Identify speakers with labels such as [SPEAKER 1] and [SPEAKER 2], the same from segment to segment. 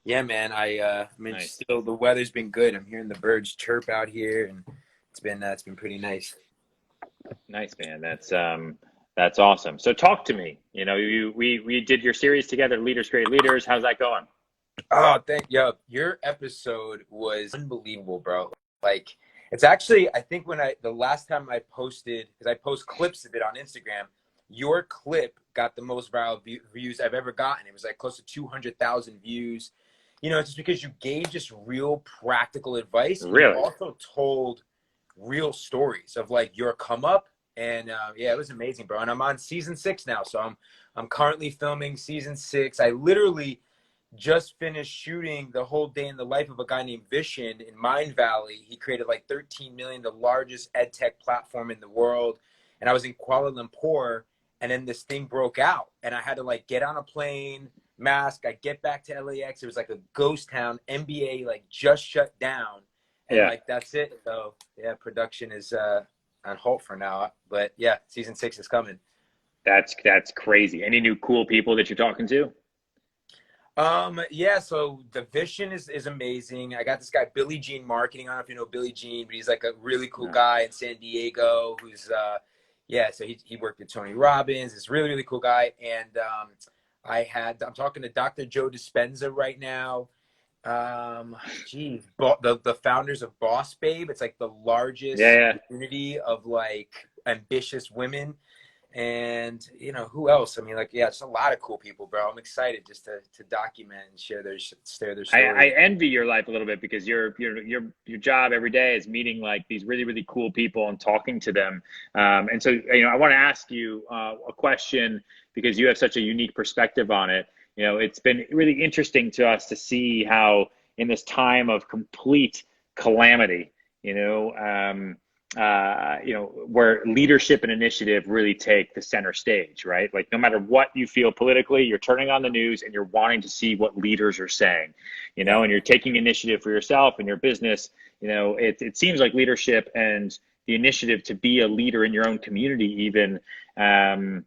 [SPEAKER 1] Yeah, man. I mean,
[SPEAKER 2] Nice.
[SPEAKER 1] still the weather's been good. I'm hearing the birds chirp out here, and it's been pretty nice.
[SPEAKER 2] Nice, man. That's awesome. So talk to me. We did your series together, Leaders Create Leaders. How's that going?
[SPEAKER 1] Oh, thank yo. Your episode was unbelievable, bro. Like, it's actually I think when I the last time I posted because I post clips of it on Instagram, your clip got the most views I've ever gotten. It was like close to 200,000 views. Just because you gave just real practical advice and you
[SPEAKER 2] Really?
[SPEAKER 1] also told real stories of like your come up and yeah, it was amazing, bro. And I'm on season 6 now, so I'm currently filming season 6. I literally just finished shooting the whole day in the life of a guy named Vishen in Mind Valley. He created like 13 million, the largest ed tech platform in the world. And I was in Kuala Lumpur, and then this thing broke out, and I had to like get on a plane, mask. I get back to LAX. It was like a ghost town. NBA like just shut down, and
[SPEAKER 2] Yeah.
[SPEAKER 1] like that's it. So yeah, production is on hold for now. But yeah, season 6 is coming.
[SPEAKER 2] That's crazy. Any new cool people that you're talking to?
[SPEAKER 1] Yeah, so the vision is amazing. I got this guy Billy Jean Marketing. I don't know if you know Billy Jean, but he's like a really cool
[SPEAKER 2] No.
[SPEAKER 1] guy in San Diego who's yeah, so he worked with Tony Robbins. This really, really cool guy. And I'm talking to Dr. Joe Dispenza right now. Geez, the founders of Boss Babe. It's like the
[SPEAKER 2] Yeah,
[SPEAKER 1] largest
[SPEAKER 2] yeah.
[SPEAKER 1] community of like ambitious women. And who else? I mean, like, yeah, it's a lot of cool people, bro. I'm excited just to document and share their
[SPEAKER 2] I
[SPEAKER 1] stories.
[SPEAKER 2] envy your life a little bit because your job every day is meeting like these really, really cool people and talking to them. And so, I want to ask you a question because you have such a unique perspective on it. It's been really interesting to us to see how in this time of complete calamity, you know, um, where leadership and initiative really take the center stage, right? Like no matter what you feel politically, you're turning on the news and you're wanting to see what leaders are saying,
[SPEAKER 1] Yeah.
[SPEAKER 2] and you're taking initiative for yourself and your business. It seems like leadership and the initiative to be a leader in your own community even um,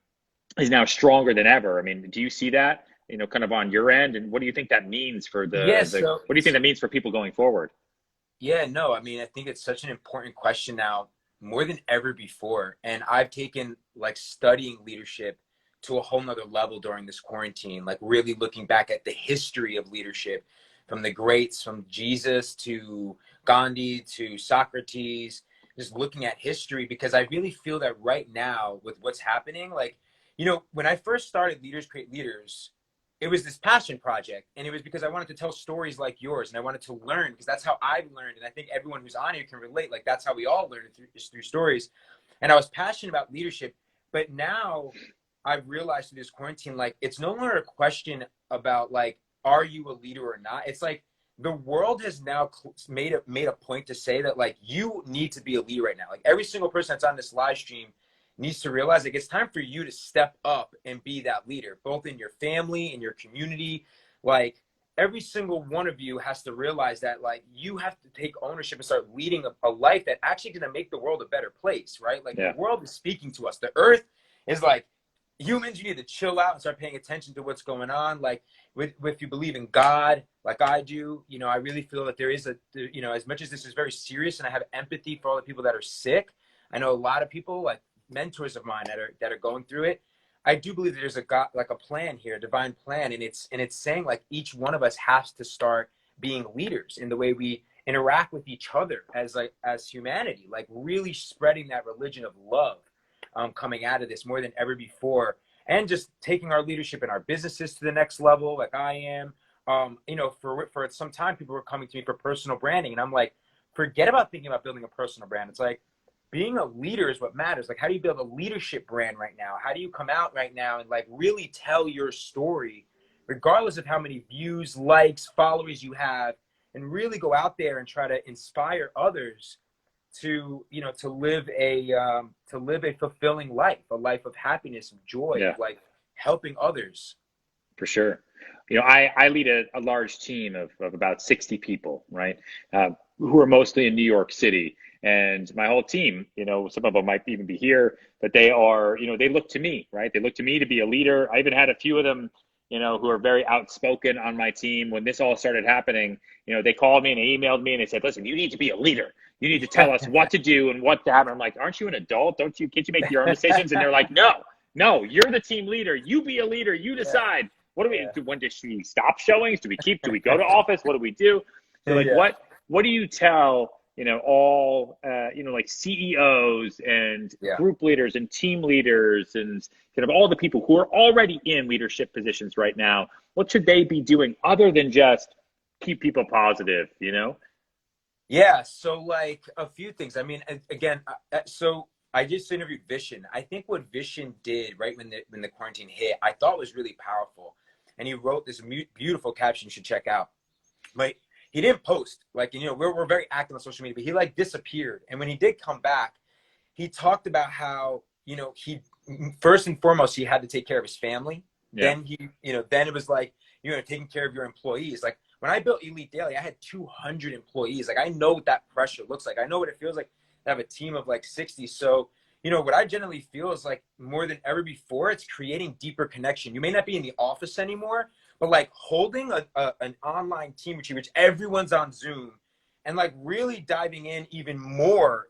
[SPEAKER 2] is now stronger than ever. I mean, do you see that, kind of on your end? And what do you think that means for
[SPEAKER 1] Yeah,
[SPEAKER 2] what do you think that means for people going forward?
[SPEAKER 1] yeah, no, I mean, I think it's such an important question now, more than ever before. And I've taken like studying leadership to a whole nother level during this quarantine, like really looking back at the history of leadership from the greats, from Jesus to Gandhi to Socrates, just looking at history, because I really feel that right now with what's happening, like, when I first started Leaders Create Leaders, it was this passion project, and it was because I wanted to tell stories like yours, and I wanted to learn, because that's how I've learned, and I think everyone who's on here can relate. Like that's how we all learn through stories. And I was passionate about leadership, but now I've realized through this quarantine, like it's no longer a question about like are you a leader or not. It's like the world has now made a point to say that like you need to be a leader right now. Like every single person that's on this live stream needs to realize like it's time for you to step up and be that leader, both in your family, in your community. Like every single one of you has to realize that like you have to take ownership and start leading a life that actually going to make the world a better place, right? Like the
[SPEAKER 2] Yeah.
[SPEAKER 1] world is speaking to us. The earth is like, humans, you need to chill out and start paying attention to what's going on. Like if you believe in God, like I do, I really feel that there is as much as this is very serious and I have empathy for all the people that are sick. I know a lot of people like mentors of mine that are going through it. I do believe that there's a God, like a plan here, a divine plan, and it's saying like each one of us has to start being leaders in the way we interact with each other as humanity, like really spreading that religion of love, coming out of this more than ever before, and just taking our leadership in our businesses to the next level, like I am. For some time, people were coming to me for personal branding, and I'm like, forget about thinking about building a personal brand. It's like being a leader is what matters. Like, how do you build a leadership brand right now? How do you come out right now and like really tell your story, regardless of how many views, likes, followers you have, and really go out there and try to inspire others to live a fulfilling life, a life of happiness, of joy,
[SPEAKER 2] Yeah.
[SPEAKER 1] of like helping others.
[SPEAKER 2] For sure. I lead a large team of about 60 people, right? Who are mostly in New York City. And my whole team, some of them might even be here, but they are, they look to me, right? They look to me to be a leader. I even had a few of them who are very outspoken on my team. When this all started happening, they called me and they emailed me and they said, listen, you need to be a leader. You need to tell us what to do and what to happen. I'm like, aren't you an adult? Can't you make your own decisions? And they're like, no, you're the team leader. You be a leader. You
[SPEAKER 1] Yeah,
[SPEAKER 2] decide. What do we
[SPEAKER 1] yeah,
[SPEAKER 2] do? When does she stop showings? Do we go to office? What do we do? So like,
[SPEAKER 1] yeah,
[SPEAKER 2] what do you tell, all, like CEOs and
[SPEAKER 1] yeah.
[SPEAKER 2] group leaders and team leaders and kind of all the people who are already in leadership positions right now? What should they be doing other than just keep people positive?
[SPEAKER 1] Yeah, so like a few things. I mean, again, so I just interviewed Vishen. I think what Vishen did right when the quarantine hit, I thought was really powerful. And he wrote this beautiful caption you should check out. But he didn't post. Like, we're very active on social media, but he like disappeared. And when he did come back, he talked about how, he first and foremost, he had to take care of his family.
[SPEAKER 2] Yeah,
[SPEAKER 1] Then then it was like, taking care of your employees. Like when I built Elite Daily, I had 200 employees. Like I know what that pressure looks like. I know what it feels like to have a team of like 60. So, what I generally feel is like more than ever before, it's creating deeper connection. You may not be in the office anymore, but like holding an online team with you, which everyone's on Zoom, and like really diving in even more,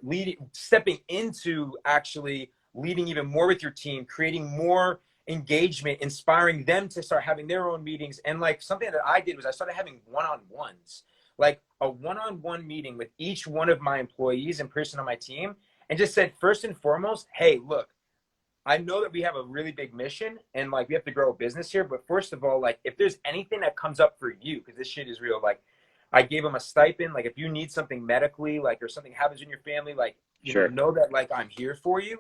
[SPEAKER 1] stepping into actually leading even more with your team, creating more engagement, inspiring them to start having their own meetings. And like something that I did was I started having one-on-ones, like a one-on-one meeting with each one of my employees and person on my team, and just said, first and foremost, hey, look, I know that we have a really big mission and like we have to grow a business here. But first of all, like if there's anything that comes up for you, because this shit is real, like I gave him a stipend. Like if you need something medically, like or something happens in your family, like,
[SPEAKER 2] sure.
[SPEAKER 1] know that like I'm here for you.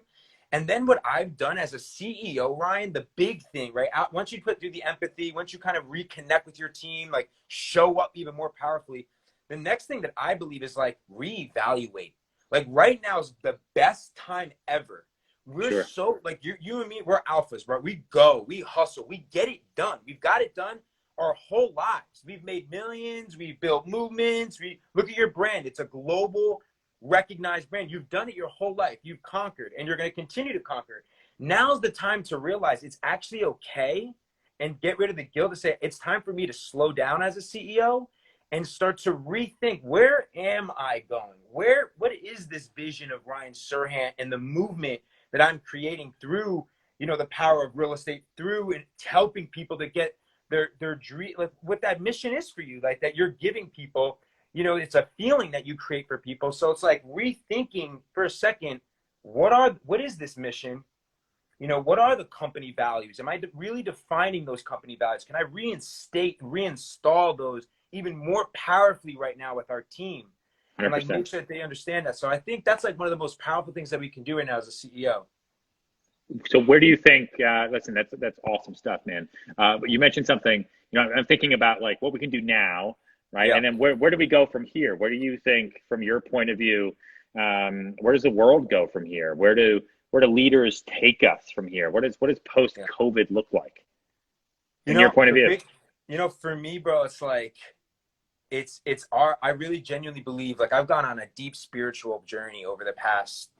[SPEAKER 1] And then what I've done as a CEO, Ryan, the big thing, right? Once you do the empathy, once you kind of reconnect with your team, like show up even more powerfully, the next thing that I believe is like reevaluate. Like right now is the best time ever. We're
[SPEAKER 2] Sure.
[SPEAKER 1] so like you and me, we're alphas, right? We go, we hustle, we get it done. We've got it done our whole lives. We've made millions, we've built movements. We look at your brand, it's a global recognized brand. You've done it your whole life. You've conquered and you're going to continue to conquer. Now's the time to realize it's actually okay and get rid of the guilt to say it's time for me to slow down as a CEO and start to rethink, where am I going? What is this vision of Ryan Serhant and the movement that I'm creating through, the power of real estate, through and helping people to get their dream, like what that mission is for you, like that you're giving people, it's a feeling that you create for people. So it's like rethinking for a second, what is this mission? What are the company values? Am I really defining those company values? Can I reinstall those even more powerfully right now with our team and like
[SPEAKER 2] 100%.
[SPEAKER 1] make sure that they understand that? So I think that's like one of the most powerful things that we can do right now as a CEO.
[SPEAKER 2] So where do you think, listen, that's awesome stuff, man. But you mentioned something, I'm thinking about like what we can do now, right?
[SPEAKER 1] Yeah.
[SPEAKER 2] And then where do we go from here? Where do you think, from your point of view, where does the world go from here? Where do leaders take us from here? What does post
[SPEAKER 1] Yeah.
[SPEAKER 2] COVID look like in your point of view?
[SPEAKER 1] For me, bro, it's like, I really genuinely believe, like I've gone on a deep spiritual journey over the past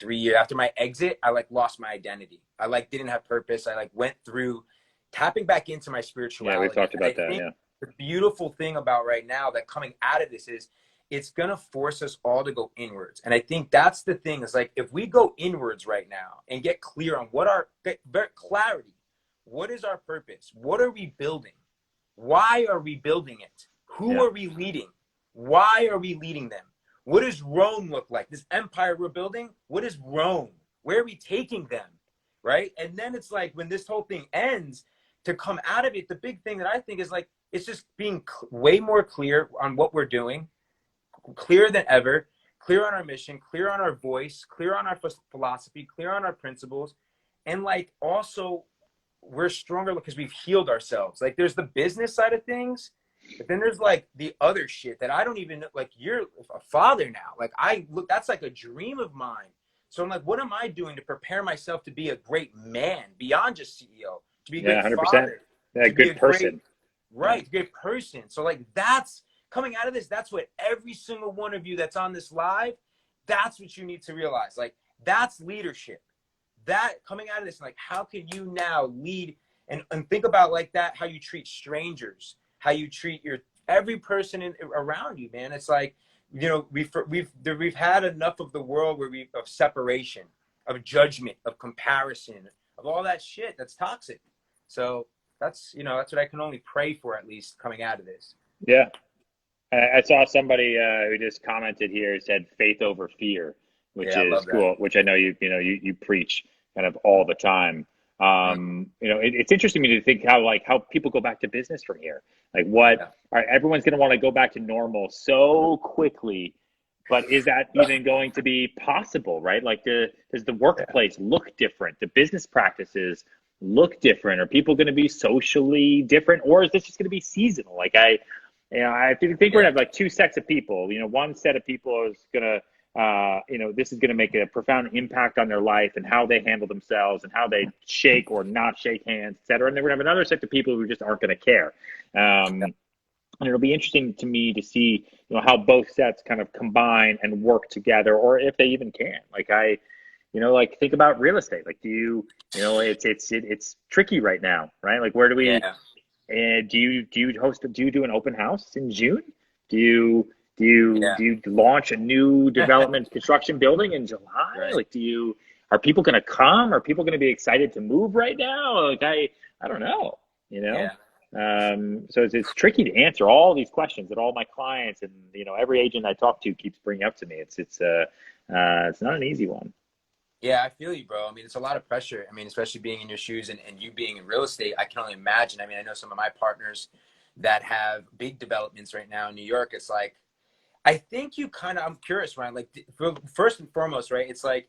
[SPEAKER 1] 3 years. After my exit, I like lost my identity. I like didn't have purpose. I like went through tapping back into my
[SPEAKER 2] Yeah, we've
[SPEAKER 1] spirituality.
[SPEAKER 2] talked
[SPEAKER 1] And I
[SPEAKER 2] about that.
[SPEAKER 1] think
[SPEAKER 2] Yeah,
[SPEAKER 1] the beautiful thing about right now that coming out of this is it's gonna force us all to go inwards. And I think that's the thing, is like if we go inwards right now and get clear on get clarity, what is our purpose? What are we building? Why are we building it? Who
[SPEAKER 2] yeah,
[SPEAKER 1] are we leading? Why are we leading them? What does Rome look like? This empire we're building, what is Rome? Where are we taking them? Right? And then it's like when this whole thing ends, to come out of it, the big thing that I think is like, it's just being way more clear on what we're doing, clearer than ever, clear on our mission, clear on our voice, clear on our philosophy, clear on our principles. And like also, we're stronger because we've healed ourselves. Like there's the business side of things, but then there's like the other shit that I don't even know. Like you're a father now. Like that's like a dream of mine. So I'm like, what am I doing to prepare myself to be a great man beyond just CEO, to be a
[SPEAKER 2] yeah,
[SPEAKER 1] great
[SPEAKER 2] 100%.
[SPEAKER 1] father,
[SPEAKER 2] Yeah,
[SPEAKER 1] to be a
[SPEAKER 2] good
[SPEAKER 1] great,
[SPEAKER 2] person. Yeah,
[SPEAKER 1] right, great person. So like that's coming out of this. That's what every single one of you that's on this live, that's what you need to realize. Like that's leadership. That coming out of this, like how can you now lead And think about like that, how you treat strangers, how you treat your every person around you, man. It's like, you know, we've had enough of the world where of separation, of judgment, of comparison, of all that shit that's toxic. So that's, you know, that's what I can only pray for, at least coming out of this.
[SPEAKER 2] Yeah. I saw somebody who just commented here, said faith over fear, which
[SPEAKER 1] Yeah, I
[SPEAKER 2] is
[SPEAKER 1] love that.
[SPEAKER 2] cool, which I know you preach kind of all the time.
[SPEAKER 1] Mm,
[SPEAKER 2] You know, it's interesting to me to think how people go back to business from here. Like
[SPEAKER 1] yeah.
[SPEAKER 2] everyone's going to want to go back to normal so quickly, but is that even going to be possible, right? Like does the
[SPEAKER 1] Yeah.
[SPEAKER 2] workplace look different? The business practices look different? Are people going to be socially different, or is this just going to be seasonal? I think we're gonna
[SPEAKER 1] Yeah.
[SPEAKER 2] have like two sets of people. You know, one set of people is gonna, this is gonna make a profound impact on their life and how they handle themselves and how they shake or not shake hands, et cetera. And then we're gonna have another set of people who just aren't gonna care. And it'll be interesting to me to see, how both sets kind of combine and work together, or if they even can. Like think about real estate. Like, it's tricky right now, right? Like, where do we?
[SPEAKER 1] Yeah.
[SPEAKER 2] And do you do an open house in June? Do you do you
[SPEAKER 1] Yeah.
[SPEAKER 2] do you launch a new development construction building in July?
[SPEAKER 1] Right.
[SPEAKER 2] Like, are people going to come? Are people going to be excited to move right now? Like, I don't know, you know.
[SPEAKER 1] Yeah.
[SPEAKER 2] So it's tricky to answer all these questions that all my clients and every agent I talk to keeps bringing up to me. It's not an easy one.
[SPEAKER 1] Yeah, I feel you, bro. I mean, it's a lot of pressure. I mean, especially being in your shoes and you being in real estate, I can only imagine. I mean, I know some of my partners that have big developments right now in New York. It's like, I think I'm curious, Ryan, like first and foremost, right? It's like,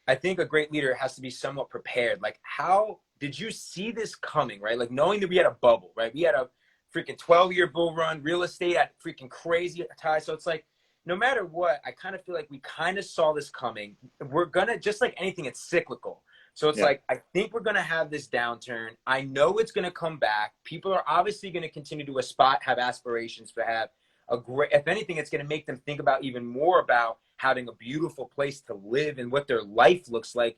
[SPEAKER 1] I think a great leader has to be somewhat prepared. Like, how did you see this coming, right? Like, knowing that we had a bubble, right? We had a freaking 12-year bull run, real estate at freaking crazy times. So it's like, no matter what, I kind of feel like we kind of saw this coming. We're gonna, just like anything, it's cyclical. So it's
[SPEAKER 2] Yeah,
[SPEAKER 1] like, I think we're gonna have this downturn. I know it's gonna come back. People are obviously gonna continue to have aspirations to have a great, if anything, it's gonna make them think about even more about having a beautiful place to live and what their life looks like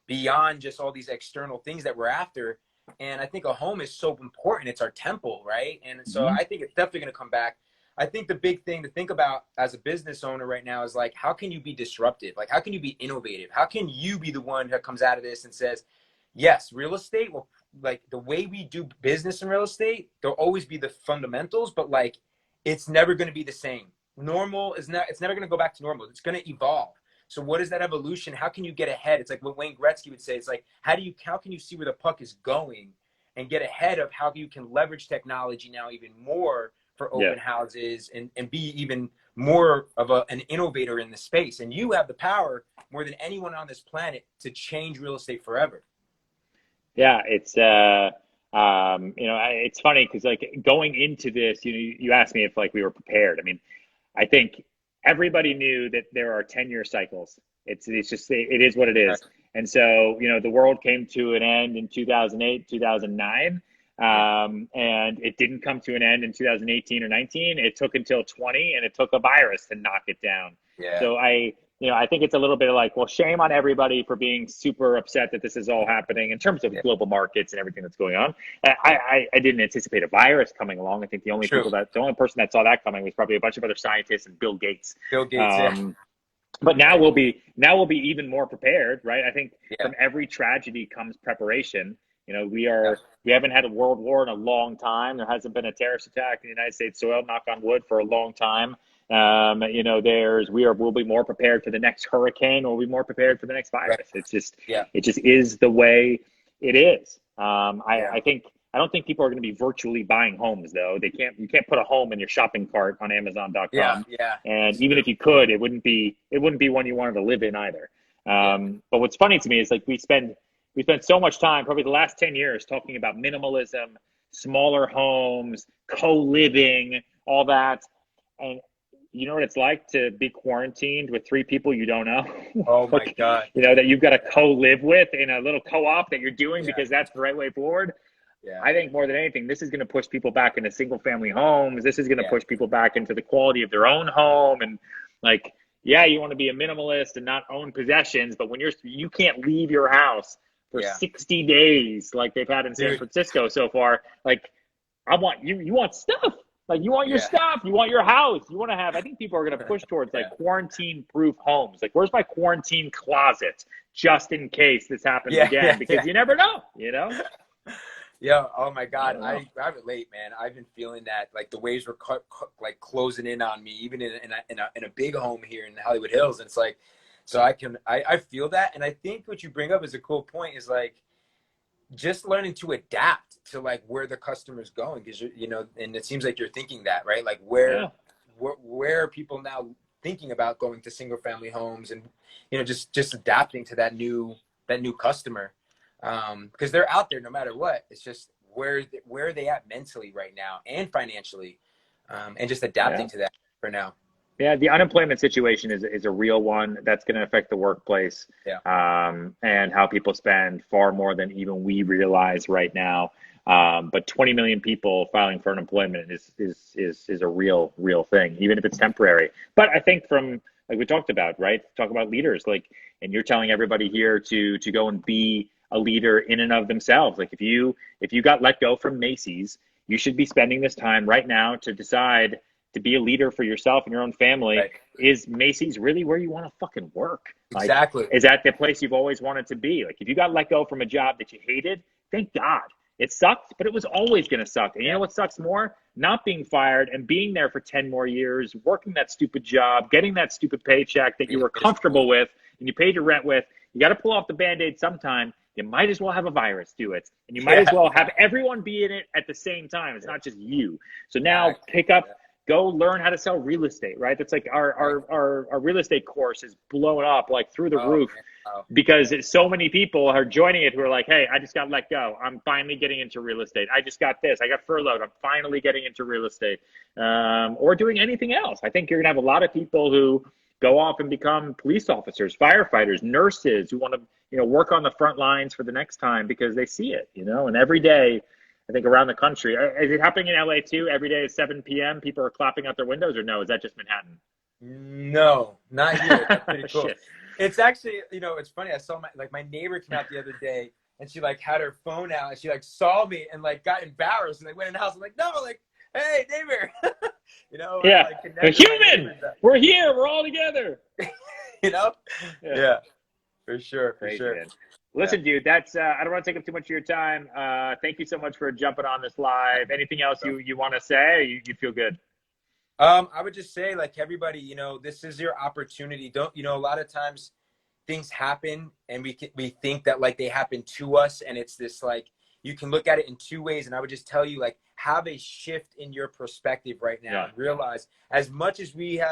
[SPEAKER 1] beyond just all these external things that we're after. And I think a home is so important. It's our temple, right? And so
[SPEAKER 2] hmm
[SPEAKER 1] I think it's definitely going to come back. I think the big thing to think about as a business owner right now is like, how can you be disruptive? Like, how can you be innovative? How can you be the one that comes out of this and says, yes, real estate will, like, the way we do business in real estate, there'll always be the fundamentals, but like, it's never going to be the same. Normal is not, it's never going to go back to normal. It's going to evolve. So what is that evolution? How can you get ahead? It's like what Wayne Gretzky would say. It's like, how can you see where the puck is going and get ahead of how you can leverage technology now even more for
[SPEAKER 2] yeah.
[SPEAKER 1] open houses and be even more of an innovator in the space. And you have the power more than anyone on this planet to change real estate forever.
[SPEAKER 2] Yeah, it's funny because like going into this, you asked me if like we were prepared. I mean, I think everybody knew that there are 10-year cycles. It's just it is what it
[SPEAKER 1] Right.
[SPEAKER 2] is. And so, the world came to an end in 2008, 2009.
[SPEAKER 1] Yeah.
[SPEAKER 2] And it didn't come to an end in 2018 or 19. It took until 20, and it took a virus to knock it down.
[SPEAKER 1] Yeah.
[SPEAKER 2] So I think it's a little bit of like, well, shame on everybody for being super upset that this is all happening in terms of
[SPEAKER 1] Yeah.
[SPEAKER 2] global markets and everything that's going on.
[SPEAKER 1] Yeah.
[SPEAKER 2] I didn't anticipate a virus coming along. I think
[SPEAKER 1] True.
[SPEAKER 2] the only person that saw that coming was probably a bunch of other scientists and Bill Gates.
[SPEAKER 1] Bill Gates. Yeah.
[SPEAKER 2] Um, but now
[SPEAKER 1] Right.
[SPEAKER 2] we'll be even more prepared, right? I think
[SPEAKER 1] Yeah.
[SPEAKER 2] from every tragedy comes preparation.
[SPEAKER 1] Yeah.
[SPEAKER 2] We haven't had a world war in a long time. There hasn't been a terrorist attack in the United States soil, knock on wood, for a long time. We'll be more prepared for the next hurricane, or we'll be more prepared for the next
[SPEAKER 1] Right.
[SPEAKER 2] virus.
[SPEAKER 1] Yeah.
[SPEAKER 2] It just is the way it is.
[SPEAKER 1] Yeah.
[SPEAKER 2] I don't think people are going to be virtually buying homes, though. You can't put a home in your shopping cart on
[SPEAKER 1] Yeah.
[SPEAKER 2] Amazon.com.
[SPEAKER 1] Yeah.
[SPEAKER 2] And
[SPEAKER 1] It's
[SPEAKER 2] even
[SPEAKER 1] true.
[SPEAKER 2] if you could, it wouldn't be one you wanted to live in either.
[SPEAKER 1] Yeah.
[SPEAKER 2] But what's funny to me is like we spent so much time, probably the last 10 years, talking about minimalism, smaller homes, co-living, all that. And you know what it's like to be quarantined with three people you don't know?
[SPEAKER 1] Oh my
[SPEAKER 2] Like,
[SPEAKER 1] God.
[SPEAKER 2] that you've got to co-live with in a little co-op that you're doing
[SPEAKER 1] Yeah.
[SPEAKER 2] because that's the right way forward.
[SPEAKER 1] Yeah.
[SPEAKER 2] I think more than anything, this is going to push people back into single family homes. This is going to
[SPEAKER 1] Yeah.
[SPEAKER 2] push people back into the quality of their own home. And like, yeah, you want to be a minimalist and not own possessions, but when you can't leave your house for
[SPEAKER 1] Yeah.
[SPEAKER 2] 60 days like they've had in San
[SPEAKER 1] Dude.
[SPEAKER 2] Francisco so far. Like, I want you want stuff. Like, you want your
[SPEAKER 1] Yeah.
[SPEAKER 2] stuff, you want your house, you want to have. I think people are going to push towards like
[SPEAKER 1] Yeah.
[SPEAKER 2] quarantine-proof homes. Like, where's my quarantine closet, just in case this happens
[SPEAKER 1] Yeah.
[SPEAKER 2] again?
[SPEAKER 1] Yeah.
[SPEAKER 2] Because
[SPEAKER 1] Yeah.
[SPEAKER 2] you never know. You know.
[SPEAKER 1] Yeah. Oh my
[SPEAKER 2] I
[SPEAKER 1] God.
[SPEAKER 2] don't know.
[SPEAKER 1] I relate, man. I've been feeling that, like the waves were like closing in on me, even in a big home here in Hollywood Hills. And it's like, so I feel that. And I think what you bring up is a cool point, is like just learning to adapt to like where the customer's going. Cause and it seems like you're thinking that, right? Like
[SPEAKER 2] Yeah.
[SPEAKER 1] where are people now thinking about going to single family homes, and, just adapting to that new customer. Because they're out there no matter what. It's just where are they at mentally right now and financially, and just adapting
[SPEAKER 2] Yeah.
[SPEAKER 1] to that for now.
[SPEAKER 2] Yeah, the unemployment situation is a real one that's going to affect the workplace,
[SPEAKER 1] Yeah.
[SPEAKER 2] and how people spend far more than even we realize right now. But 20 million people filing for unemployment is a real thing, even if it's temporary. But I think from, like we talked about, right? Talk about leaders, like, and you're telling everybody here to go and be a leader in and of themselves. Like, if you got let go from Macy's, you should be spending this time right now to decide to be a leader for yourself and your own family.
[SPEAKER 1] Right.
[SPEAKER 2] Is Macy's really where you want to fucking work? Like,
[SPEAKER 1] Exactly.
[SPEAKER 2] is that the place you've always wanted to be? Like, if you got let go from a job that you hated, thank God. It sucked, but it was always going to suck. And you know what sucks more? Not being fired and being there for 10 more years, working that stupid job, getting that stupid paycheck that you were comfortable with and you paid your rent with. You got to pull off the Band-Aid sometime. You might as well have a virus do it. And you might as well have everyone be in it at the same time. It's not just you. So now pick up, go learn how to sell real estate, right? That's like our real estate course is blowing up like through the roof, because so many people are joining it who are like, hey, I just got let go. I'm finally getting into real estate. I just got this. I got furloughed. I'm finally getting into real estate, or doing anything else. I think you're going to have a lot of people who go off and become police officers, firefighters, nurses, who want to, work on the front lines for the next time because they see it, and every day, I think around the country. Is it happening in LA too? Every day at 7 p.m., people are clapping out their windows, or no? Is that just Manhattan?
[SPEAKER 1] No, not here. That's pretty cool.
[SPEAKER 2] Shit.
[SPEAKER 1] It's actually, it's funny. I saw my neighbor came out the other day, and she like had her phone out, and she like saw me and like got embarrassed, and like went in the house. I'm like, no, like, hey, neighbor,
[SPEAKER 2] Yeah,
[SPEAKER 1] like,
[SPEAKER 2] a human. We're here. We're all together.
[SPEAKER 1] Yeah, for sure,
[SPEAKER 2] Crazy,
[SPEAKER 1] for sure.
[SPEAKER 2] Man. Listen, dude, that's I don't want to take up too much of your time. Thank you so much for jumping on this live. Anything else you want to say? Or you feel good?
[SPEAKER 1] I would just say, like, everybody, this is your opportunity. Don't, a lot of times things happen and we think that like they happen to us, and it's this, like, you can look at it in two ways. And I would just tell you, like, have a shift in your perspective right now, and realize, as much as we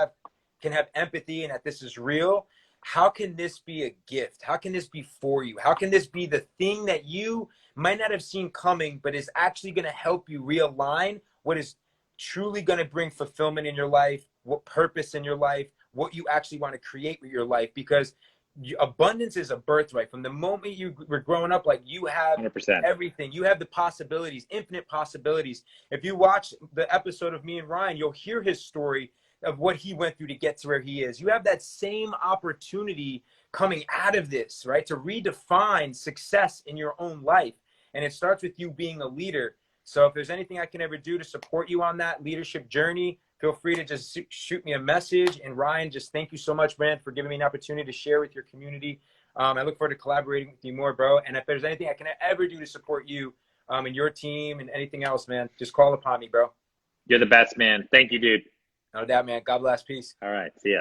[SPEAKER 1] can have empathy and that this is real, how can this be a gift? How can this be for you? How can this be the thing that you might not have seen coming, but is actually going to help you realign what is truly going to bring fulfillment in your life, what purpose in your life, what you actually want to create with your life? Because abundance is a birthright. From the moment you were growing up, like, you have
[SPEAKER 2] 100%.
[SPEAKER 1] everything. You have the possibilities, infinite possibilities. If you watch the episode of me and Ryan, you'll hear his story of what he went through to get to where he is. You have that same opportunity coming out of this, right? To redefine success in your own life. And it starts with you being a leader. So if there's anything I can ever do to support you on that leadership journey, feel free to just shoot me a message. And Ryan, just thank you so much, man, for giving me an opportunity to share with your community. I look forward to collaborating with you more, bro. And if there's anything I can ever do to support you and your team and anything else, man, just call upon me, bro.
[SPEAKER 2] You're the best, man. Thank you, dude.
[SPEAKER 1] No doubt, man. God bless. Peace.
[SPEAKER 2] All right. See ya.